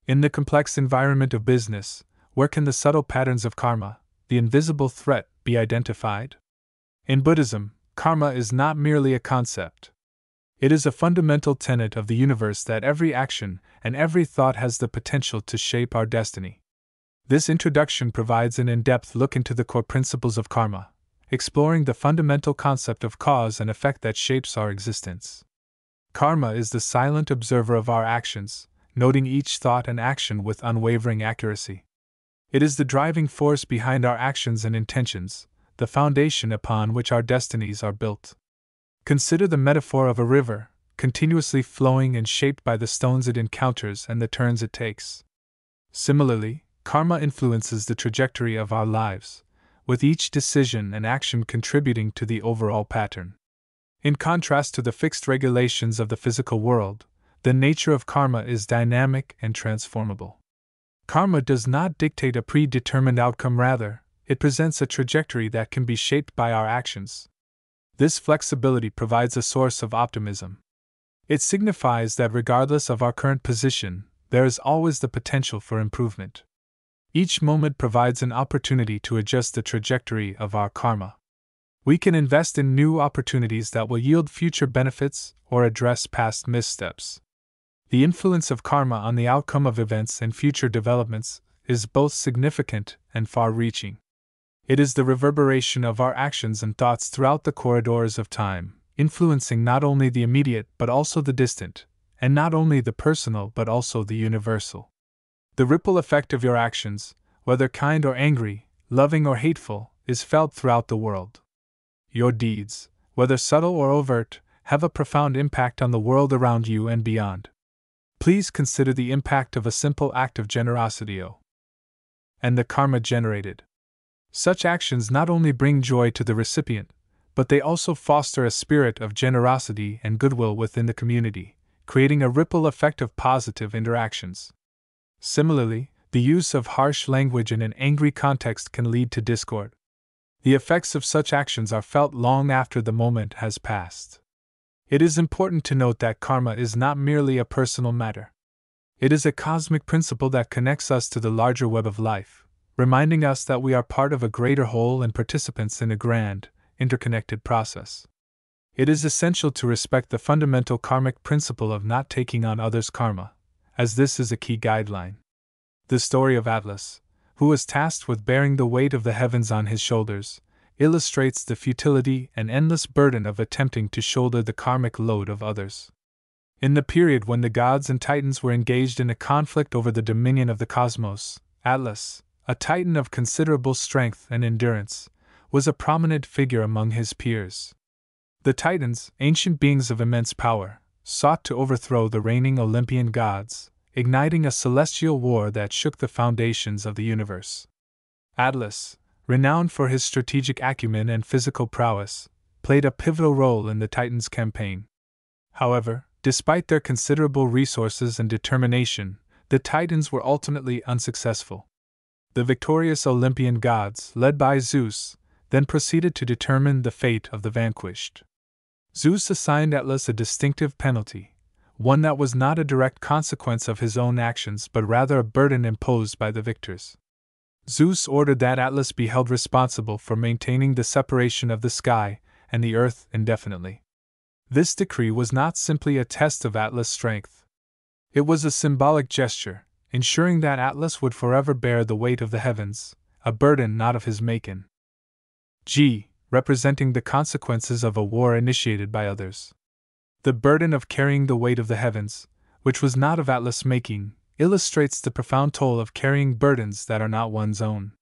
In the complex environment of business, where can the subtle patterns of karma, the invisible threat, be identified? In Buddhism, karma is not merely a concept. It is a fundamental tenet of the universe that every action and every thought has the potential to shape our destiny. This introduction provides an in-depth look into the core principles of karma, exploring the fundamental concept of cause and effect that shapes our existence. Karma is the silent observer of our actions, noting each thought and action with unwavering accuracy. It is the driving force behind our actions and intentions, the foundation upon which our destinies are built. Consider the metaphor of a river, continuously flowing and shaped by the stones it encounters and the turns it takes. Similarly, karma influences the trajectory of our lives, with each decision and action contributing to the overall pattern. In contrast to the fixed regulations of the physical world, the nature of karma is dynamic and transformable. Karma does not dictate a predetermined outcome, rather, it presents a trajectory that can be shaped by our actions. This flexibility provides a source of optimism. It signifies that regardless of our current position, there is always the potential for improvement. Each moment provides an opportunity to adjust the trajectory of our karma. We can invest in new opportunities that will yield future benefits or address past missteps. The influence of karma on the outcome of events and future developments is both significant and far-reaching. It is the reverberation of our actions and thoughts throughout the corridors of time, influencing not only the immediate but also the distant, and not only the personal but also the universal. The ripple effect of your actions, whether kind or angry, loving or hateful, is felt throughout the world. Your deeds, whether subtle or overt, have a profound impact on the world around you and beyond. Please consider the impact of a simple act of generosity and the karma generated. Such actions not only bring joy to the recipient, but they also foster a spirit of generosity and goodwill within the community, creating a ripple effect of positive interactions. Similarly, the use of harsh language in an angry context can lead to discord. The effects of such actions are felt long after the moment has passed. It is important to note that karma is not merely a personal matter. It is a cosmic principle that connects us to the larger web of life, reminding us that we are part of a greater whole and participants in a grand, interconnected process. It is essential to respect the fundamental karmic principle of not taking on others' karma, as this is a key guideline. The story of Atlas, who was tasked with bearing the weight of the heavens on his shoulders, illustrates the futility and endless burden of attempting to shoulder the karmic load of others. In the period when the gods and titans were engaged in a conflict over the dominion of the cosmos, Atlas, a titan of considerable strength and endurance, was a prominent figure among his peers. The titans, ancient beings of immense power, sought to overthrow the reigning Olympian gods, igniting a celestial war that shook the foundations of the universe. Atlas, renowned for his strategic acumen and physical prowess, played a pivotal role in the Titans' campaign. However, despite their considerable resources and determination, the Titans were ultimately unsuccessful. The victorious Olympian gods, led by Zeus, then proceeded to determine the fate of the vanquished. Zeus assigned Atlas a distinctive penalty, one that was not a direct consequence of his own actions but rather a burden imposed by the victors. Zeus ordered that Atlas be held responsible for maintaining the separation of the sky and the earth indefinitely. This decree was not simply a test of Atlas' strength. It was a symbolic gesture, ensuring that Atlas would forever bear the weight of the heavens, a burden not of his making. Representing the consequences of a war initiated by others. The burden of carrying the weight of the heavens, which was not of Atlas' making, illustrates the profound toll of carrying burdens that are not one's own.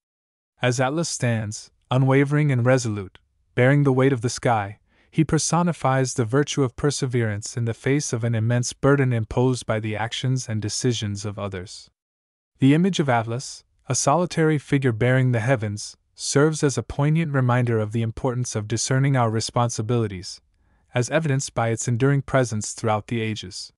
As Atlas stands, unwavering and resolute, bearing the weight of the sky, he personifies the virtue of perseverance in the face of an immense burden imposed by the actions and decisions of others. The image of Atlas, a solitary figure bearing the heavens, serves as a poignant reminder of the importance of discerning our responsibilities, as evidenced by its enduring presence throughout the ages.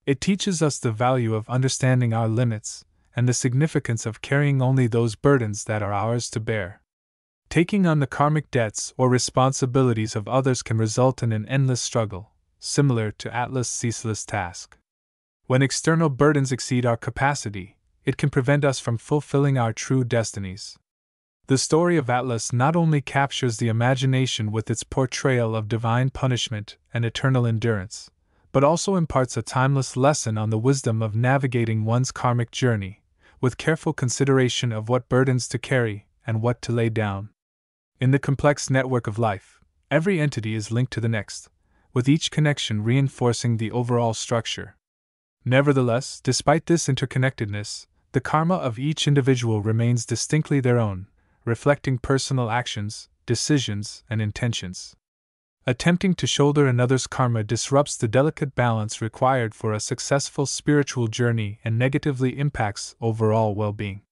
It teaches us the value of understanding our limits and the significance of carrying only those burdens that are ours to bear. Taking on the karmic debts or responsibilities of others can result in an endless struggle, similar to Atlas' ceaseless task. When external burdens exceed our capacity, it can prevent us from fulfilling our true destinies. The story of Atlas not only captures the imagination with its portrayal of divine punishment and eternal endurance, but also imparts a timeless lesson on the wisdom of navigating one's karmic journey, with careful consideration of what burdens to carry and what to lay down. In the complex network of life, every entity is linked to the next, with each connection reinforcing the overall structure. Nevertheless, despite this interconnectedness, the karma of each individual remains distinctly their own, reflecting personal actions, decisions, and intentions. Attempting to shoulder another's karma disrupts the delicate balance required for a successful spiritual journey and negatively impacts overall well-being.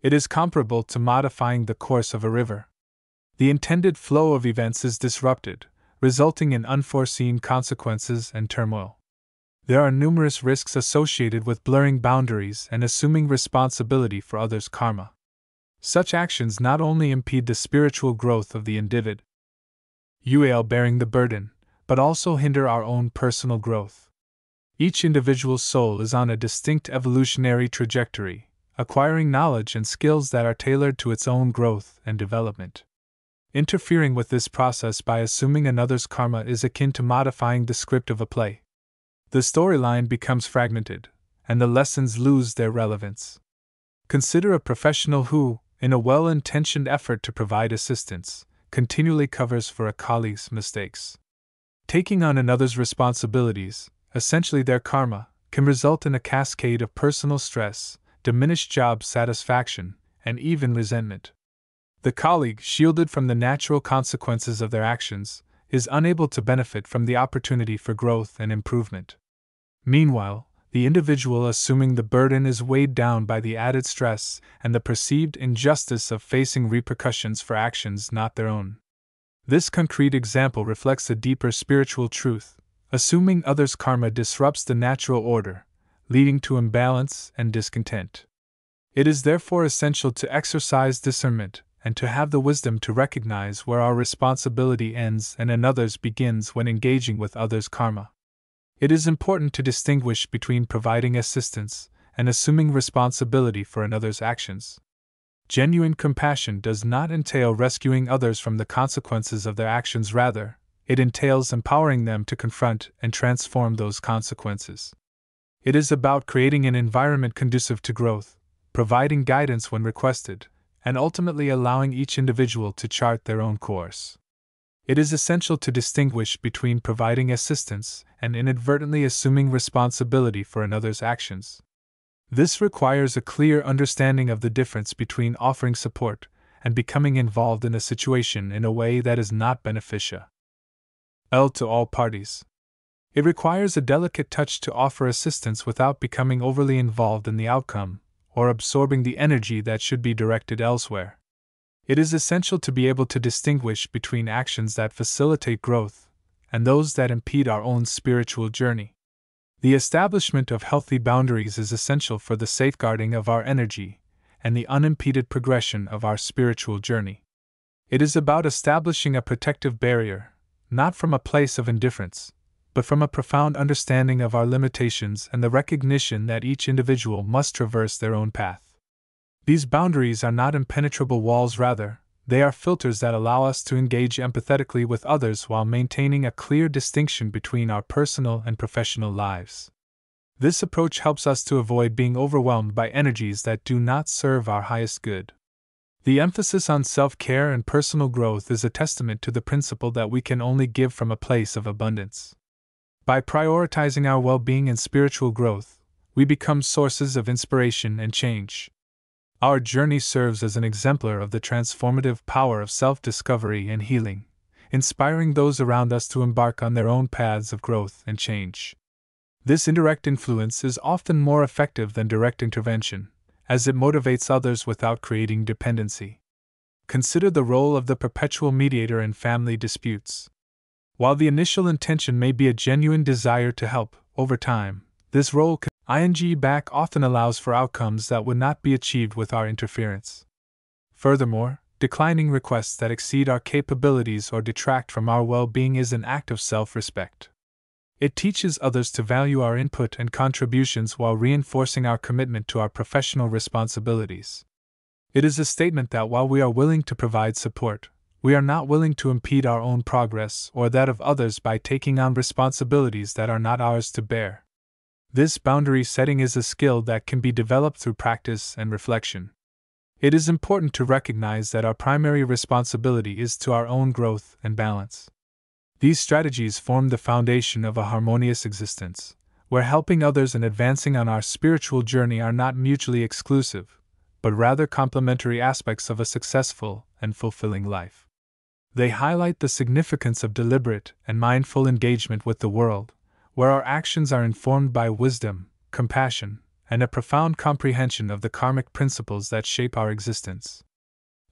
It is comparable to modifying the course of a river. The intended flow of events is disrupted, resulting in unforeseen consequences and turmoil. There are numerous risks associated with blurring boundaries and assuming responsibility for others' karma. Such actions not only impede the spiritual growth of the individual bearing the burden, but also hinder our own personal growth. Each individual soul is on a distinct evolutionary trajectory, acquiring knowledge and skills that are tailored to its own growth and development. Interfering with this process by assuming another's karma is akin to modifying the script of a play. The storyline becomes fragmented, and the lessons lose their relevance. Consider a professional who, in a well-intentioned effort to provide assistance, continually covers for a colleague's mistakes. Taking on another's responsibilities, essentially their karma, can result in a cascade of personal stress, diminished job satisfaction, and even resentment. The colleague, shielded from the natural consequences of their actions, is unable to benefit from the opportunity for growth and improvement. Meanwhile, the individual assuming the burden is weighed down by the added stress and the perceived injustice of facing repercussions for actions not their own. This concrete example reflects a deeper spiritual truth. Assuming others' karma disrupts the natural order, leading to imbalance and discontent. It is therefore essential to exercise discernment and to have the wisdom to recognize where our responsibility ends and another's begins when engaging with others' karma. It is important to distinguish between providing assistance and assuming responsibility for another's actions. Genuine compassion does not entail rescuing others from the consequences of their actions, rather, it entails empowering them to confront and transform those consequences. It is about creating an environment conducive to growth, providing guidance when requested, and ultimately allowing each individual to chart their own course. It is essential to distinguish between providing assistance and inadvertently assuming responsibility for another's actions. This requires a clear understanding of the difference between offering support and becoming involved in a situation in a way that is not beneficial to all parties. It requires a delicate touch to offer assistance without becoming overly involved in the outcome or absorbing the energy that should be directed elsewhere. It is essential to be able to distinguish between actions that facilitate growth and those that impede our own spiritual journey. The establishment of healthy boundaries is essential for the safeguarding of our energy and the unimpeded progression of our spiritual journey. It is about establishing a protective barrier, not from a place of indifference, but from a profound understanding of our limitations and the recognition that each individual must traverse their own path. These boundaries are not impenetrable walls, rather, they are filters that allow us to engage empathetically with others while maintaining a clear distinction between our personal and professional lives. This approach helps us to avoid being overwhelmed by energies that do not serve our highest good. The emphasis on self-care and personal growth is a testament to the principle that we can only give from a place of abundance. By prioritizing our well-being and spiritual growth, we become sources of inspiration and change. Our journey serves as an exemplar of the transformative power of self-discovery and healing, inspiring those around us to embark on their own paths of growth and change. This indirect influence is often more effective than direct intervention, as it motivates others without creating dependency. Consider the role of the perpetual mediator in family disputes. While the initial intention may be a genuine desire to help, over time, this role back often allows for outcomes that would not be achieved with our interference. Furthermore, declining requests that exceed our capabilities or detract from our well-being is an act of self-respect. It teaches others to value our input and contributions while reinforcing our commitment to our professional responsibilities. It is a statement that while we are willing to provide support, we are not willing to impede our own progress or that of others by taking on responsibilities that are not ours to bear. This boundary setting is a skill that can be developed through practice and reflection. It is important to recognize that our primary responsibility is to our own growth and balance. These strategies form the foundation of a harmonious existence, where helping others and advancing on our spiritual journey are not mutually exclusive, but rather complementary aspects of a successful and fulfilling life. They highlight the significance of deliberate and mindful engagement with the world, where our actions are informed by wisdom, compassion, and a profound comprehension of the karmic principles that shape our existence.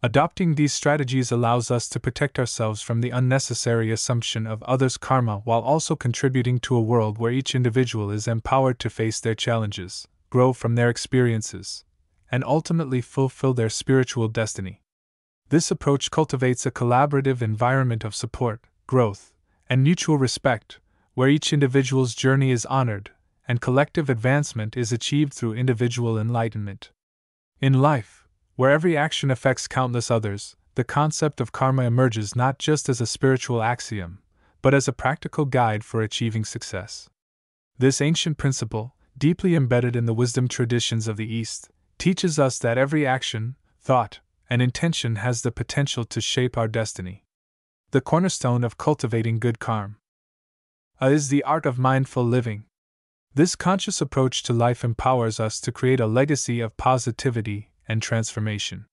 Adopting these strategies allows us to protect ourselves from the unnecessary assumption of others' karma while also contributing to a world where each individual is empowered to face their challenges, grow from their experiences, and ultimately fulfill their spiritual destiny. This approach cultivates a collaborative environment of support, growth, and mutual respect, where each individual's journey is honored and collective advancement is achieved through individual enlightenment. In life, where every action affects countless others, the concept of karma emerges not just as a spiritual axiom, but as a practical guide for achieving success. This ancient principle, deeply embedded in the wisdom traditions of the East, teaches us that every action, thought, and intention has the potential to shape our destiny. The cornerstone of cultivating good karma is the art of mindful living. This conscious approach to life empowers us to create a legacy of positivity and transformation.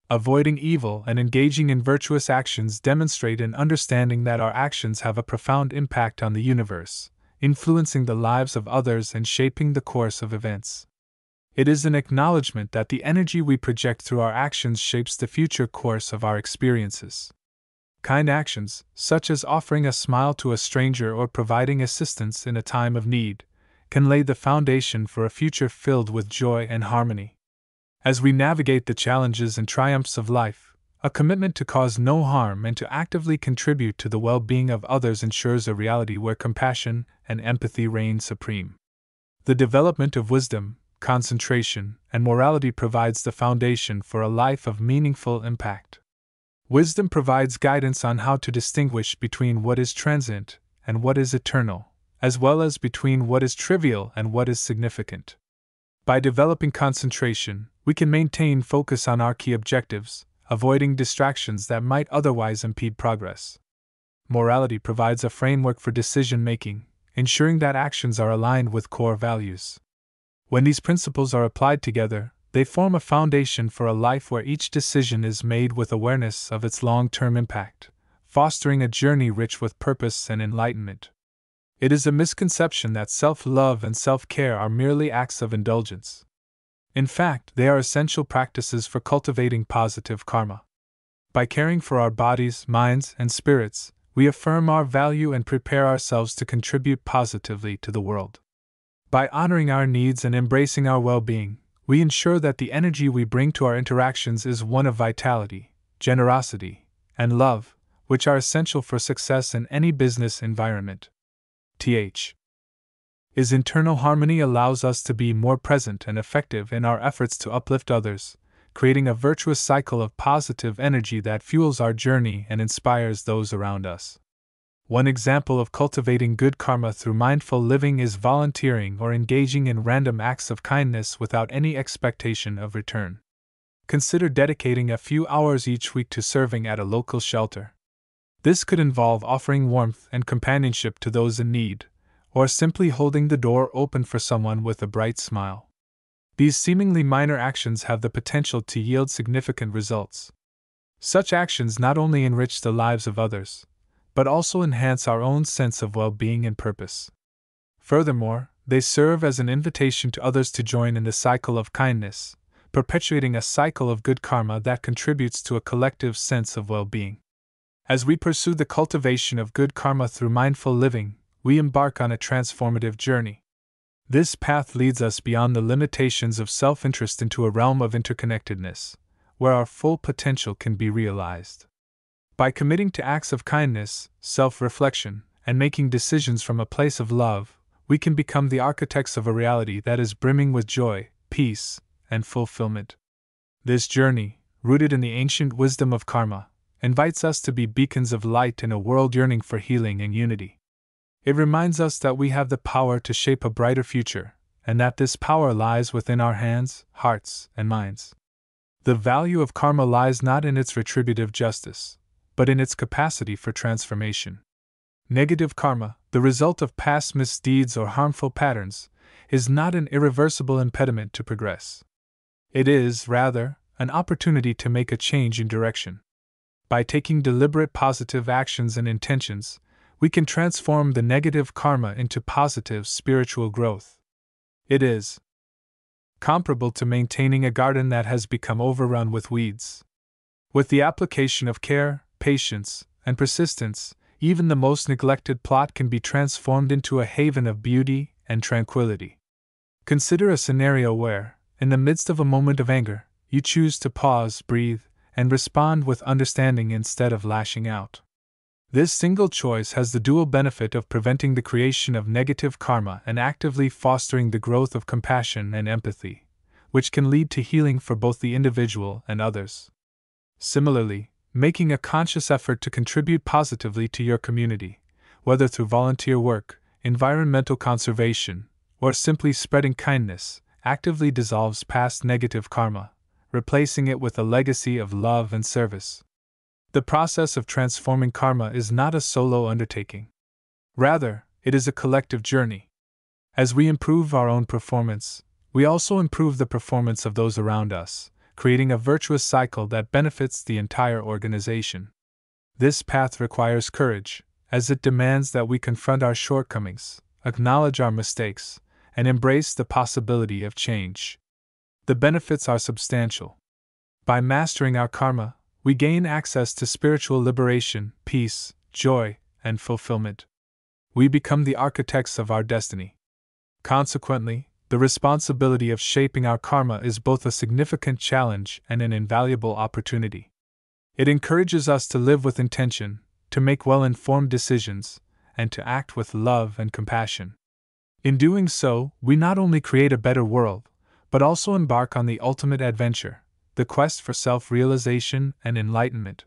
Avoiding evil and engaging in virtuous actions demonstrate an understanding that our actions have a profound impact on the universe, influencing the lives of others and shaping the course of events. It is an acknowledgement that the energy we project through our actions shapes the future course of our experiences. Kind actions, such as offering a smile to a stranger or providing assistance in a time of need, can lay the foundation for a future filled with joy and harmony. As we navigate the challenges and triumphs of life, a commitment to cause no harm and to actively contribute to the well-being of others ensures a reality where compassion and empathy reign supreme. The development of wisdom, concentration, and morality provides the foundation for a life of meaningful impact. Wisdom provides guidance on how to distinguish between what is transient and what is eternal, as well as between what is trivial and what is significant. By developing concentration, we can maintain focus on our key objectives, avoiding distractions that might otherwise impede progress. Morality provides a framework for decision-making, ensuring that actions are aligned with core values. When these principles are applied together, they form a foundation for a life where each decision is made with awareness of its long-term impact, fostering a journey rich with purpose and enlightenment. It is a misconception that self-love and self-care are merely acts of indulgence. In fact, they are essential practices for cultivating positive karma. By caring for our bodies, minds, and spirits, we affirm our value and prepare ourselves to contribute positively to the world. By honoring our needs and embracing our well-being, we ensure that the energy we bring to our interactions is one of vitality, generosity, and love, which are essential for success in any business environment. Internal harmony allows us to be more present and effective in our efforts to uplift others, creating a virtuous cycle of positive energy that fuels our journey and inspires those around us. One example of cultivating good karma through mindful living is volunteering or engaging in random acts of kindness without any expectation of return. Consider dedicating a few hours each week to serving at a local shelter. This could involve offering warmth and companionship to those in need, or simply holding the door open for someone with a bright smile. These seemingly minor actions have the potential to yield significant results. Such actions not only enrich the lives of others, but also enhance our own sense of well-being and purpose. Furthermore, they serve as an invitation to others to join in the cycle of kindness, perpetuating a cycle of good karma that contributes to a collective sense of well-being. As we pursue the cultivation of good karma through mindful living, we embark on a transformative journey. This path leads us beyond the limitations of self-interest into a realm of interconnectedness, where our full potential can be realized. By committing to acts of kindness, self-reflection, and making decisions from a place of love, we can become the architects of a reality that is brimming with joy, peace, and fulfillment. This journey, rooted in the ancient wisdom of karma, invites us to be beacons of light in a world yearning for healing and unity. It reminds us that we have the power to shape a brighter future, and that this power lies within our hands, hearts, and minds. The value of karma lies not in its retributive justice, but in its capacity for transformation. Negative karma, the result of past misdeeds or harmful patterns, is not an irreversible impediment to progress. It is, rather, an opportunity to make a change in direction. By taking deliberate positive actions and intentions, we can transform the negative karma into positive spiritual growth. It is comparable to maintaining a garden that has become overrun with weeds. With the application of care, patience, and persistence, even the most neglected plot can be transformed into a haven of beauty and tranquility. Consider a scenario where, in the midst of a moment of anger, you choose to pause, breathe, and respond with understanding instead of lashing out. This single choice has the dual benefit of preventing the creation of negative karma and actively fostering the growth of compassion and empathy, which can lead to healing for both the individual and others. Similarly, making a conscious effort to contribute positively to your community, whether through volunteer work, environmental conservation, or simply spreading kindness, actively dissolves past negative karma, replacing it with a legacy of love and service. The process of transforming karma is not a solo undertaking. Rather, it is a collective journey. As we improve our own performance, we also improve the performance of those around us, creating a virtuous cycle that benefits the entire organization. This path requires courage, as it demands that we confront our shortcomings, acknowledge our mistakes, and embrace the possibility of change. The benefits are substantial. By mastering our karma, we gain access to spiritual liberation, peace, joy, and fulfillment. We become the architects of our destiny. Consequently, the responsibility of shaping our karma is both a significant challenge and an invaluable opportunity. It encourages us to live with intention, to make well-informed decisions, and to act with love and compassion. In doing so, we not only create a better world, but also embark on the ultimate adventure, the quest for self-realization and enlightenment.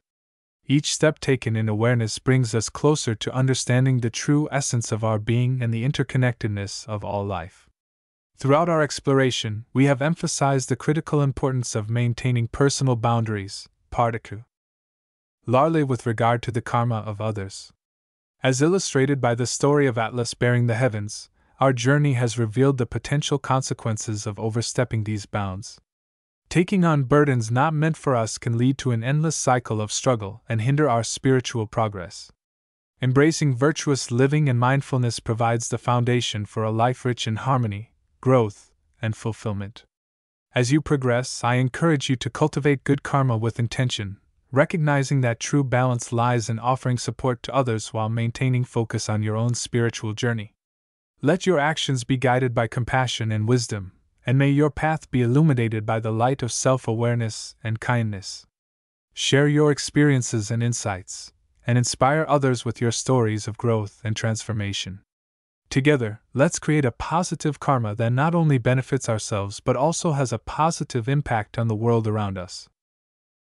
Each step taken in awareness brings us closer to understanding the true essence of our being and the interconnectedness of all life. Throughout our exploration, we have emphasized the critical importance of maintaining personal boundaries, particularly with regard to the karma of others. As illustrated by the story of Atlas bearing the heavens, our journey has revealed the potential consequences of overstepping these bounds. Taking on burdens not meant for us can lead to an endless cycle of struggle and hinder our spiritual progress. Embracing virtuous living and mindfulness provides the foundation for a life rich in harmony, growth, and fulfillment. As you progress, I encourage you to cultivate good karma with intention, recognizing that true balance lies in offering support to others while maintaining focus on your own spiritual journey. Let your actions be guided by compassion and wisdom, and may your path be illuminated by the light of self-awareness and kindness. Share your experiences and insights, and inspire others with your stories of growth and transformation. Together, let's create a positive karma that not only benefits ourselves but also has a positive impact on the world around us.